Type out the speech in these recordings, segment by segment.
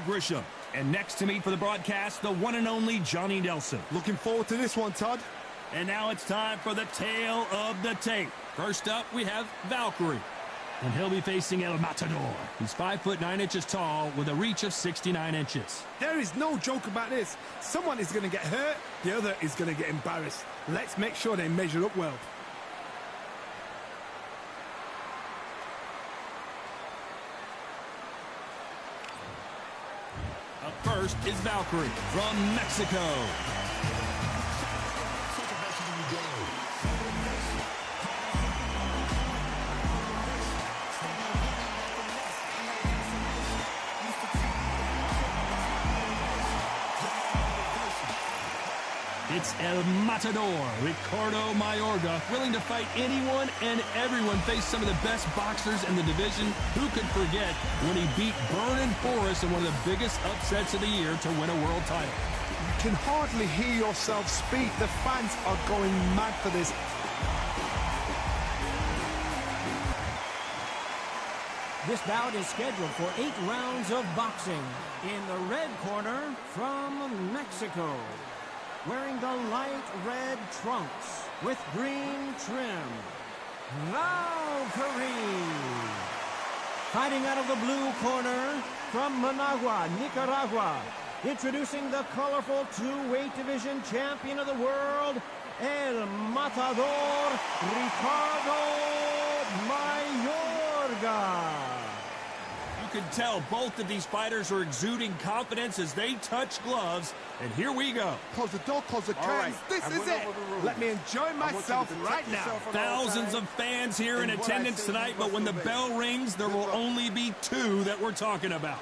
Grisham. And next to me for the broadcast, the one and only Johnny Nelson. Looking forward to this one, Todd. And now it's time for the tale of the tape. First up, we have Valkyrie. And he'll be facing El Matador. He's 5'9" tall with a reach of 69 inches. There is no joke about this. Someone is going to get hurt, the other is going to get embarrassed. Let's make sure they measure up well. Up first is Valkyrie from Mexico. It's El Matador, Ricardo Mayorga, willing to fight anyone and everyone, face some of the best boxers in the division. Who could forget when he beat Burning Forrest in one of the biggest upsets of the year to win a world title? You can hardly hear yourself speak. The fans are going mad for this. This bout is scheduled for 8 rounds of boxing. In the red corner, from Mexico, wearing the light red trunks with green trim, Valkyrie. Fighting out of the blue corner, from Managua, Nicaragua, introducing the colorful 2-weight division champion of the world, El Matador, Ricardo Mayorga. You can tell both of these fighters are exuding confidence as they touch gloves, and here we go. Close the door, close the curtains. This is it. Let me enjoy myself right now. Thousands of fans here in attendance tonight, but when the bell rings, there will only be 2 that we're talking about.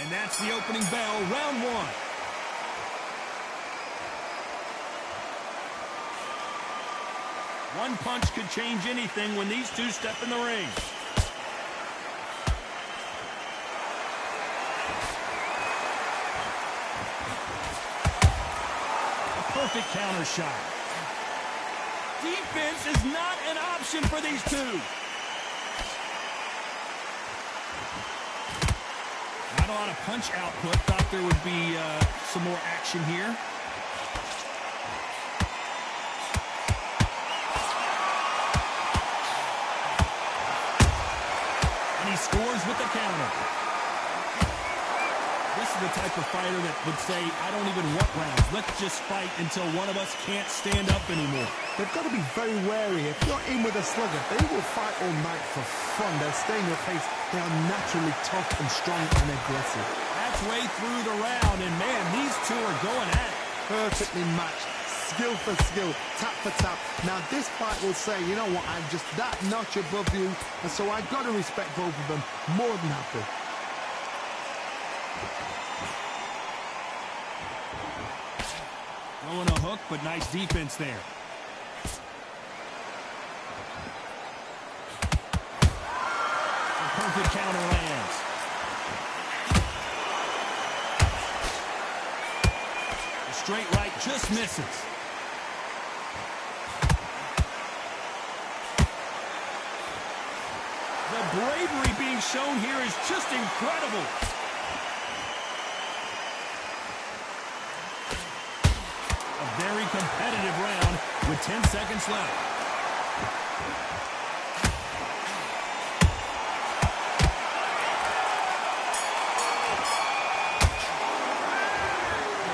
And that's the opening bell, round 1. One punch could change anything when these 2 step in the ring. A perfect counter shot. Defense is not an option for these 2. Not a lot of punch output. Thought there would be some more action here. He scores with the counter. This is the type of fighter that would say, I don't even want rounds. Let's just fight until one of us can't stand up anymore. They've got to be very wary. If you're in with a slugger, they will fight all night for fun. They'll stay in your face. They are naturally tough and strong and aggressive. That's way through the round, and man, these 2 are going at it. Perfectly matched. Skill for skill, tap for tap. Now this fight will say, you know what, I'm just that notch above you, and so I've got to respect both of them more than happy. Throwing a hook, but nice defense there. A perfect counter lands. The straight right just misses. The bravery being shown here is just incredible. A very competitive round with 10 seconds left.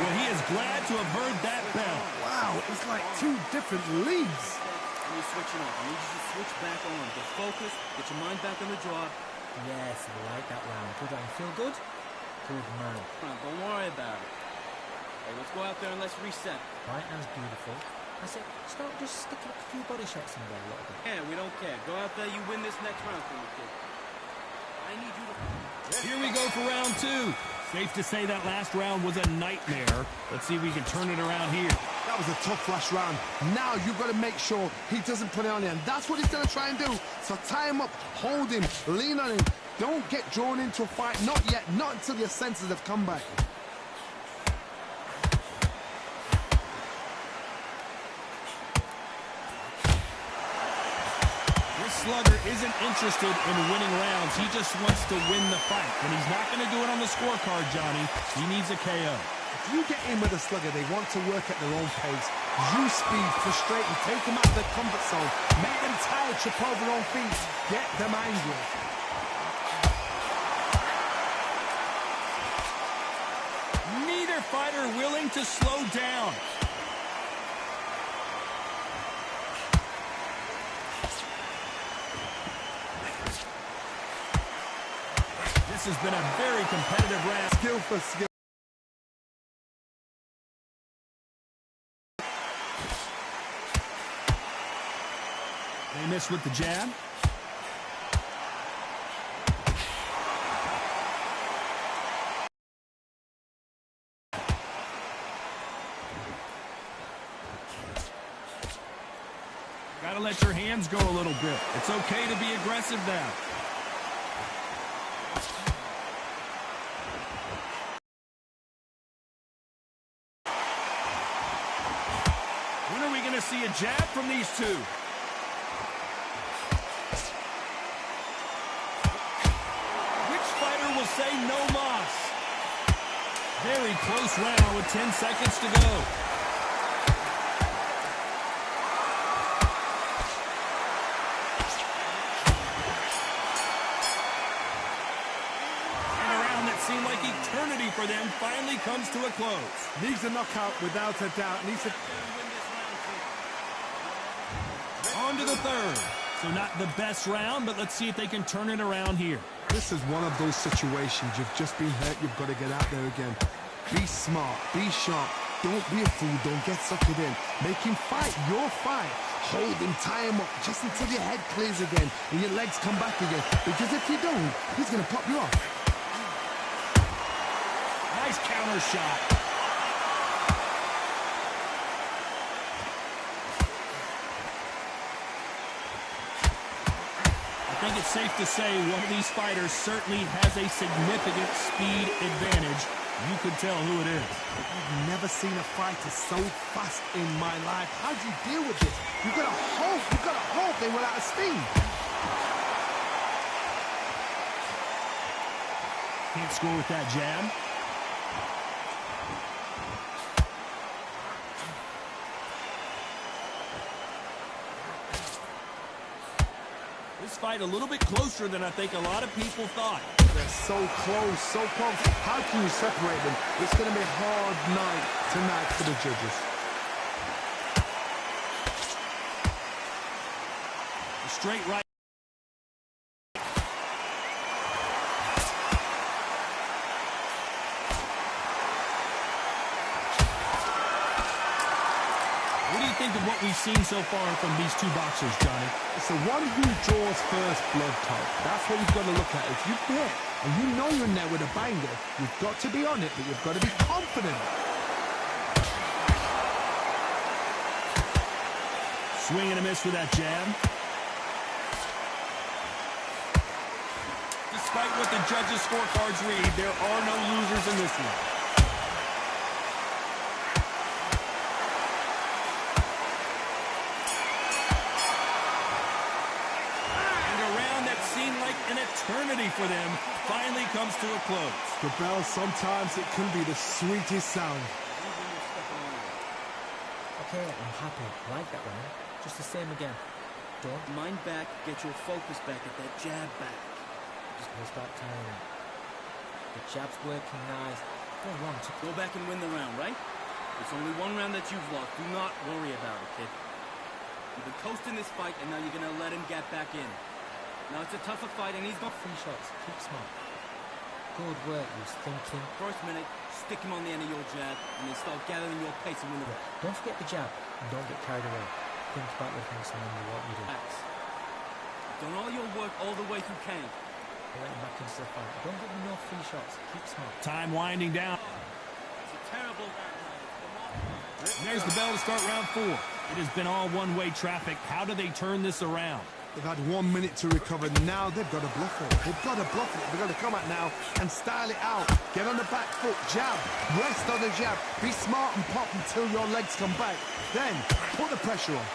Well, he is glad to have heard that bell. Wow, it's like 2 different leagues. You're switching off. I need you to switch back on. Get focused. Get your mind back on the draw. Yes, I like that round. Good round. Feel good? Good man. Come on, don't worry about it. Hey, let's go out there and let's reset. Right hand's beautiful. I said, start just sticking a few body shots in there a little bit. Yeah, we don't care. Go out there, you win this next round for me, kid. I need you to... Here we go for round 2. Safe to say that last round was a nightmare. Let's see if we can turn it around here. That was a tough last round. Now you've got to make sure he doesn't put it on you, and that's what he's going to try and do. So tie him up, hold him, lean on him. Don't get drawn into a fight. Not yet. Not until your senses have come back. This slugger isn't interested in winning rounds. He just wants to win the fight. And he's not going to do it on the scorecard, Johnny. He needs a KO. If you get in with a slugger, they want to work at their own pace. Use speed, frustrate them, take them out of their comfort zone, make them tired, trip over their own feet, get them angry. Neither fighter willing to slow down. This has been a very competitive round. Skill for skill. They miss with the jab. Gotta let your hands go a little bit. It's okay to be aggressive now. When are we gonna see a jab from these two? Will say no loss. Very close round with 10 seconds to go. And a round that seemed like eternity for them finally comes to a close. Needs a knockout without a doubt. Needs to On to the third. So not the best round, but let's see if they can turn it around here. This is one of those situations. You've just been hurt. You've got to get out there again. Be smart. Be sharp. Don't be a fool. Don't get sucked in. Make him fight your fight. Hold him. Tie him up just until your head clears again and your legs come back again. Because if you don't, he's going to pop you off. Nice counter shot. I think it's safe to say one of these fighters certainly has a significant speed advantage. You could tell who it is. I've never seen a fighter so fast in my life. How do you deal with this? You've got to hope they run out of steam. Can't score with that jab. This fight a little bit closer than I think a lot of people thought. They're so close, so close. How can you separate them? It's going to be a hard night tonight for the judges. A straight right. What do you think of what we've seen so far from these two boxers, Johnny? It's the one who draws first blood type. That's what you've got to look at. If you've hit and you know you're in there with a banger, you've got to be on it, but you've got to be confident. Swing and a miss with that jab. Despite what the judges' scorecards read, there are no losers in this one. An eternity for them finally comes to a close. The bell, sometimes it can be the sweetest sound. Okay, I'm happy. I like that one. Just the same again. Don't mind back, get your focus back, get that jab back. Just gonna start tiring. The jab's working nice. Go wrong. Go back and win the round, right? It's only one round that you've lost. Do not worry about it, kid. You've been coasting this fight, and now you're gonna let him get back in. Now it's a tougher fight, and he's got 3 shots. Keep smart. Good work. He was thinking. First minute, stick him on the end of your jab, and then start gathering your pace and win the round. Don't forget the jab, and don't get carried away. Think about the things and remember what you did. You've done all your work all the way through Kane. Let him back into the fight. Don't give him no free shots. Keep smart. Time winding down. It's a terrible round. There's the bell to start round 4. It has been all one-way traffic. How do they turn this around? They've had 1 minute to recover. Now they've got to bluff it. They've got to bluff it. They've got to come out now and style it out. Get on the back foot, jab, rest on the jab. Be smart and pop until your legs come back. Then put the pressure on.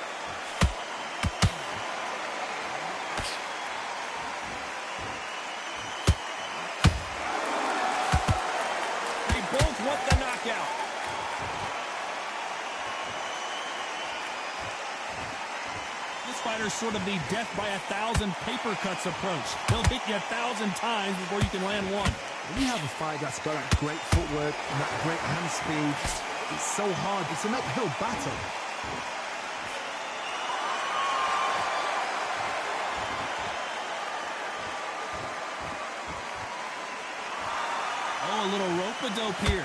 sort of the death by 1,000 paper cuts approach. They'll hit you 1,000 times before you can land one. When you have a fight that's got that great footwork and that great hand speed, it's so hard. It's an uphill battle. Oh, a little rope-a-dope here.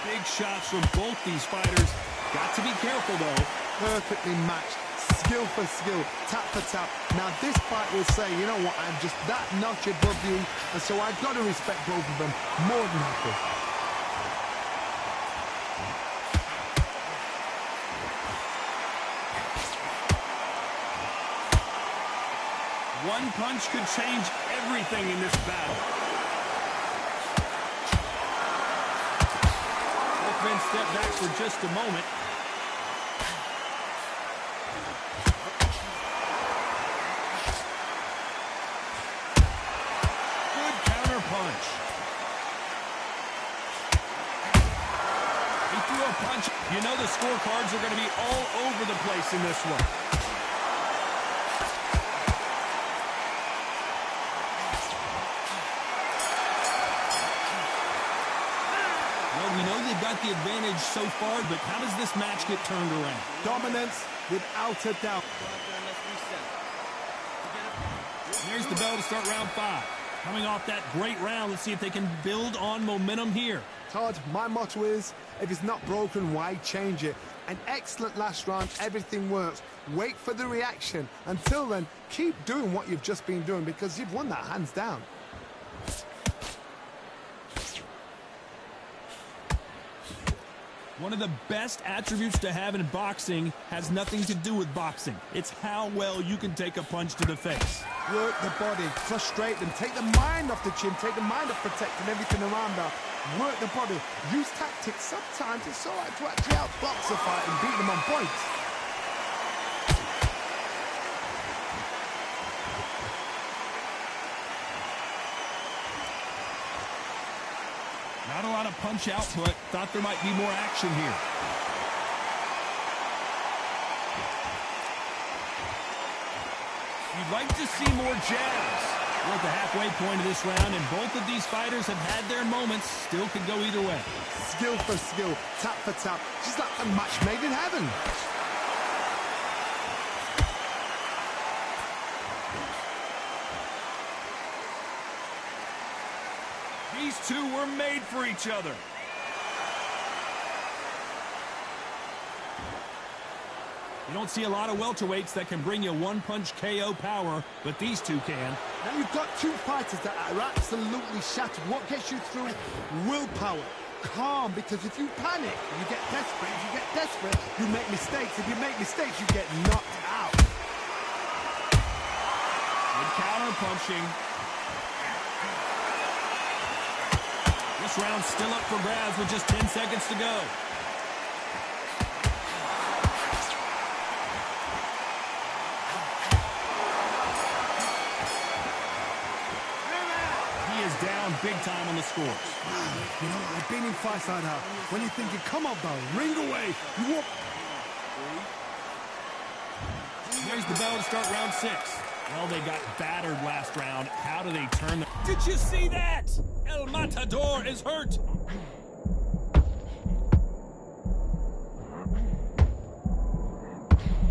Big shots from both these fighters. Got to be careful, though. Perfectly matched. Skill for skill, tap for tap. Now this fight will say, you know what, I'm just that notch above you, and so I've got to respect both of them more than happy. One punch could change everything in this battle. Both men step back for just a moment. Punch. He threw a punch. You know the scorecards are going to be all over the place in this one. Well, we know they've got the advantage so far, but how does this match get turned around? Dominance without a doubt. There's the bell to start round 5. Coming off that great round, let's see if they can build on momentum here. Todd, my motto is, if it's not broken, why change it? An excellent last round, everything works. Wait for the reaction. Until then, keep doing what you've just been doing because you've won that hands down. One of the best attributes to have in boxing has nothing to do with boxing. It's how well you can take a punch to the face. Work the body, frustrate them, take the mind off the chin, take the mind off protecting everything around that. Work the body, use tactics. Sometimes it's all right to actually outbox a fight and beat them on points. Not a lot of punch output. Thought there might be more action here. You'd like to see more jabs. We're at the halfway point of this round, and both of these fighters have had their moments. Still could go either way. Skill for skill, tap for tap. Just like a match made in heaven. These two were made for each other. You don't see a lot of welterweights that can bring you one-punch KO power, but these two can. Now you've got two fighters that are absolutely shattered. What gets you through? Willpower. Calm, because if you panic, you get desperate. If you get desperate, you make mistakes. If you make mistakes, you get knocked out. Good counter-punching. This round's still up for grabs with just 10 seconds to go. He is down big time on the scores. You know, I've been in fights like that. When you're thinking, come on, bro, ring away. You walk. There's the bell to start round 6. Well, they got battered last round. How do they turn the... Did you see that? El Matador is hurt.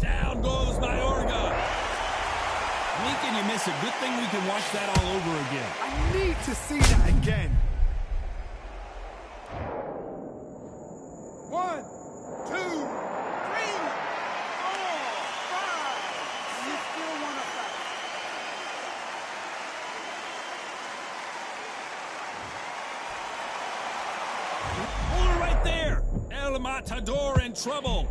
Down goes Mayorga. When can you miss it? Good thing we can watch that all over again. I need to see that again. 1, 2, 3, 4, 5. You still want to fight? Hold it right there. El Matador in trouble.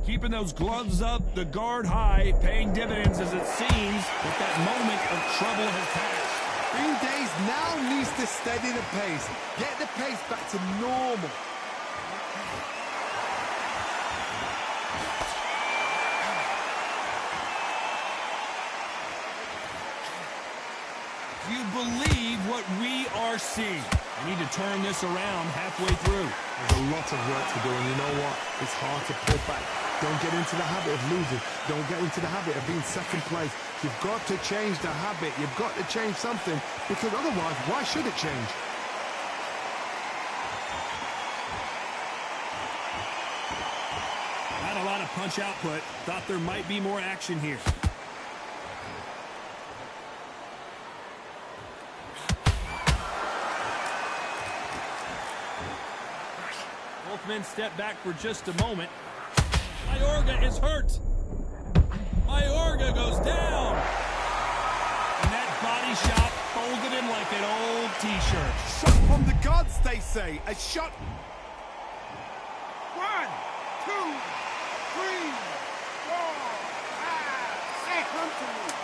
Keeping those gloves up, the guard high, paying dividends as it seems, but that moment of trouble has passed. 3 days now needs to steady the pace. Get the pace back to normal. Do you believe what we are seeing? We need to turn this around halfway through. There's a lot of work to do, and you know what? It's hard to pull back. Don't get into the habit of losing. Don't get into the habit of being second place. You've got to change the habit. You've got to change something, because otherwise, why should it change? Not a lot of punch output. Thought there might be more action here. Both men step back for just a moment. Mayorga is hurt. Mayorga goes down. And that body shot folded him like an old T-shirt. Shot from the gods, they say. A shot. 1, 2, 3, 4, 5, 6. Come to me.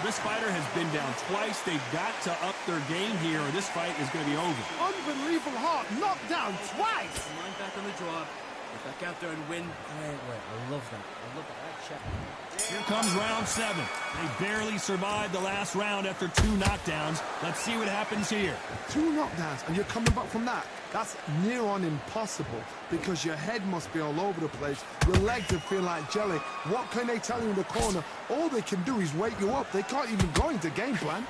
This fighter has been down twice. They've got to up their game here, or this fight is going to be over. Unbelievable heart. Knocked down twice. Mind back on the draw. Get back out there and win. Great work. I love that. I love that. That check. Here comes round 7. They barely survived the last round after 2 knockdowns. Let's see what happens here. 2 knockdowns, and you're coming back from that. That's near on impossible, because your head must be all over the place. Your legs will feel like jelly. What can they tell you in the corner? All they can do is wake you up. They can't even go into game plan.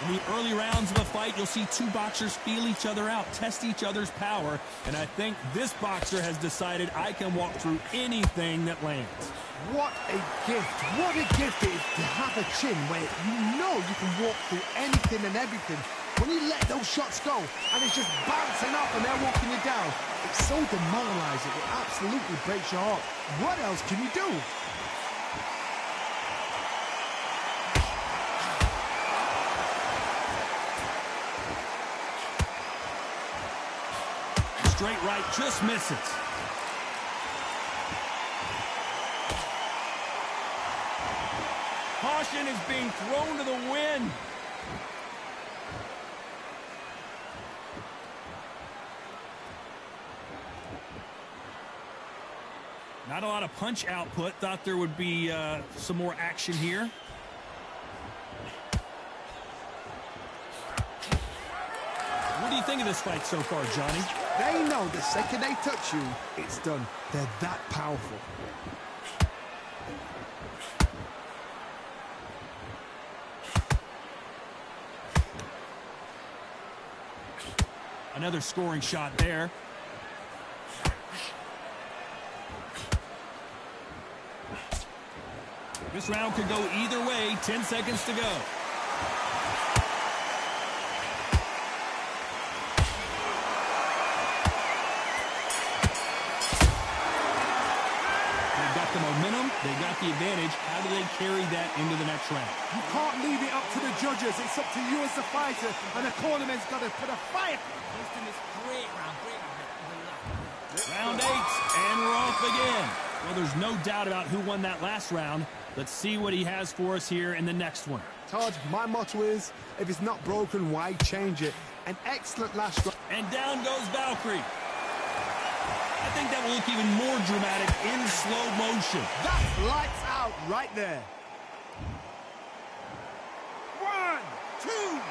In the early rounds of a fight, you'll see 2 boxers feel each other out, test each other's power, and I think this boxer has decided I can walk through anything that lands. What a gift. What a gift it is to have a chin where you know you can walk through anything and everything. When you let those shots go and it's just bouncing off and they're walking you down, it's so demoralizing. It absolutely breaks your heart. What else can you do? Straight right just misses. Caution is being thrown to the wind. Not a lot of punch output. Thought there would be some more action here. What do you think of this fight so far, Johnny? They know the second they touch you, it's done. They're that powerful. Another scoring shot there. This round could go either way. 10 seconds to go. Momentum, they got the advantage. How do they carry that into the next round? You can't leave it up to the judges. It's up to you as the fighter, and the cornerman's got to put a fight. Houston is great round. Great round. Round 8, and we're off again. Well, there's no doubt about who won that last round. Let's see what he has for us here in the next one. Todd, my motto is, if it's not broken, why change it? An excellent last round. And down goes Valkyrie. I think that will look even more dramatic in slow motion. That's lights out right there. 1, 2, 3, 4,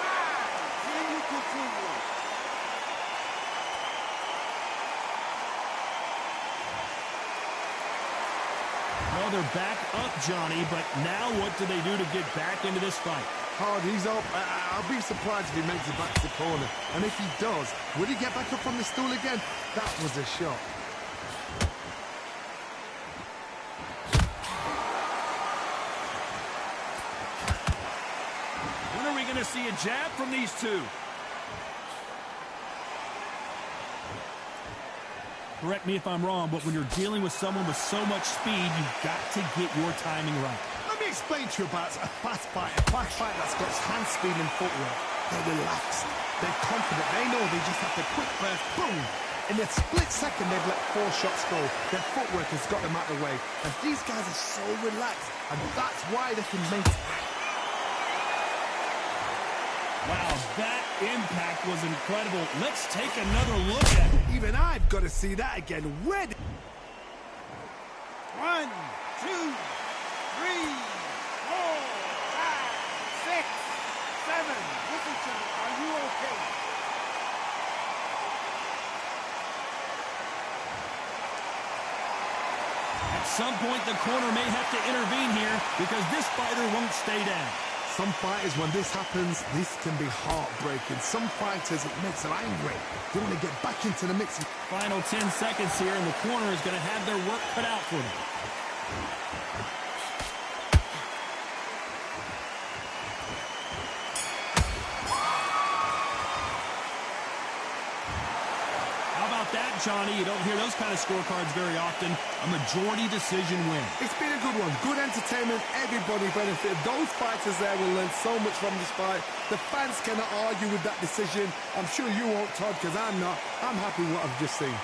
5. Can you continue? Well, they're back up, Johnny, but now what do they do to get back into this fight? Hard, he's up. I'll be surprised if he makes it back to the corner. And if he does, will he get back up on the stool again? That was a shot. When are we going to see a jab from these two? Correct me if I'm wrong, but when you're dealing with someone with so much speed, you've got to get your timing right. Let me explain to you about a fast fight that's got hand speed and footwork. They're relaxed. They're confident. They know they just have to quick burst, boom. In a split second, they've let 4 shots go. Their footwork has got them out of the way. And these guys are so relaxed, and that's why they can make it. Wow, that impact was incredible. Let's take another look at it. Even I've got to see that again. Where did... 1, 2, 3, 4, 5, 6, 7. Listen to me. Are you okay? At some point, the corner may have to intervene here because this fighter won't stay down. Some fighters, when this happens, this can be heartbreaking. Some fighters, it makes them angry. They want to get back into the mix. Final 10 seconds here, and the corner is going to have their work cut out for them. How about that, Johnny? You don't hear those kind of scorecards very often. A majority decision win. It's been a good one. Good entertainment. Everybody benefited. Those fighters there will learn so much from this fight. The fans cannot argue with that decision. I'm sure you won't, Todd, because I'm not. I'm happy with what I've just seen.